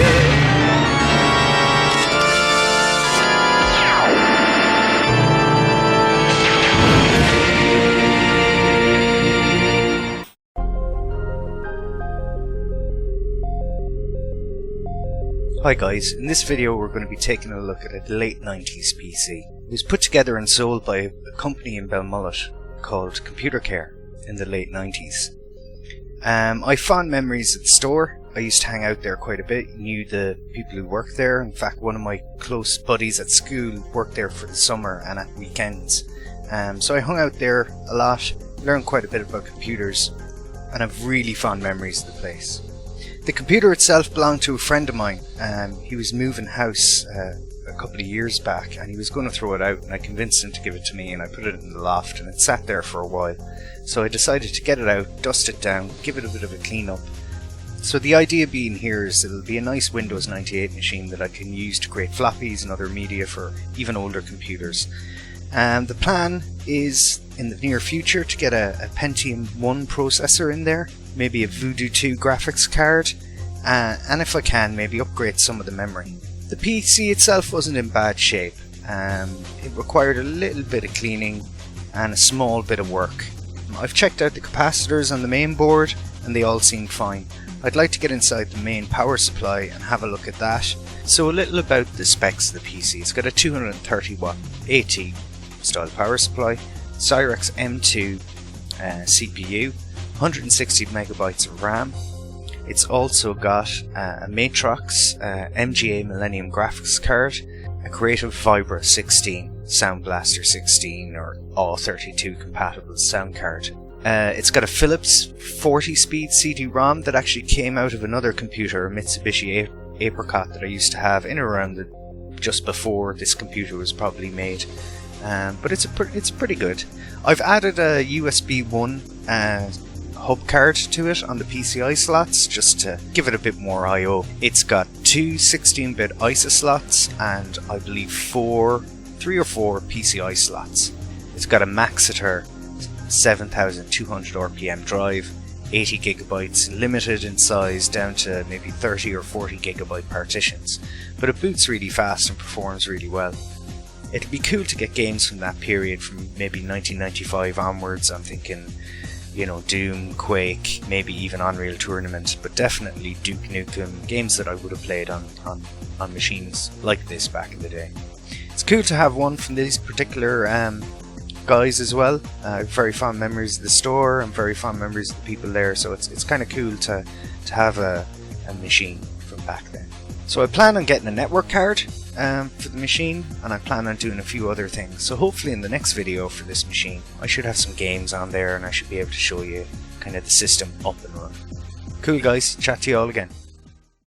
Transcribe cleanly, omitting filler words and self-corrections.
Hi guys, in this video we're going to be taking a look at a late 90s PC. It was put together and sold by a company in Belmullet called Computer Care in the late 90s. I have fond memories at the store. I used to hang out there quite a bit, knew the people who worked there. In fact, one of my close buddies at school worked there for the summer and at weekends. So I hung out there a lot, learned quite a bit about computers, and have really fond memories of the place. The computer itself belonged to a friend of mine. He was moving house a couple of years back and he was going to throw it out, and I convinced him to give it to me, and I put it in the loft and it sat there for a while. So I decided to get it out, dust it down, give it a bit of a clean up. So the idea being here is that it'll be a nice Windows 98 machine that I can use to create floppies and other media for even older computers. The plan is in the near future to get a Pentium 1 processor in there, maybe a Voodoo 2 graphics card, and if I can, maybe upgrade some of the memory. The PC itself wasn't in bad shape. It required a little bit of cleaning and a small bit of work. I've checked out the capacitors on the main board and they all seem fine. I'd like to get inside the main power supply and have a look at that. So a little about the specs of the PC. It's got a 230 watt AT style power supply, Cyrex M2 CPU, 160 megabytes of RAM. It's also got a Matrox MGA Millennium graphics card, a Creative Vibra 16, Sound Blaster 16 or AW32 compatible sound card. It's got a Philips 40 speed CD-ROM that actually came out of another computer, a Mitsubishi Apricot that I used to have in around just before this computer was probably made. But it's pretty good. I've added a USB 1 hub card to it on the PCI slots just to give it a bit more I/O. It's got two 16-bit ISA slots and I believe 3 or 4 PCI slots. It's got a Maxiter 7200 RPM drive, 80 gigabytes, limited in size down to maybe 30 or 40 gigabyte partitions, but it boots really fast and performs really well. It'd be cool to get games from that period, from maybe 1995 onwards. I'm thinking, you know, Doom, Quake, maybe even Unreal Tournament, but definitely Duke Nukem, games that I would have played on machines like this back in the day. It's cool to have one from these particular guys as well. Very fond memories of the store and very fond memories of the people there, so it's kind of cool to have a machine from back then. So I plan on getting a network card for the machine, and I plan on doing a few other things. So hopefully in the next video for this machine I should have some games on there and I should be able to show you kind of the system up and running. Cool guys, chat to you all again.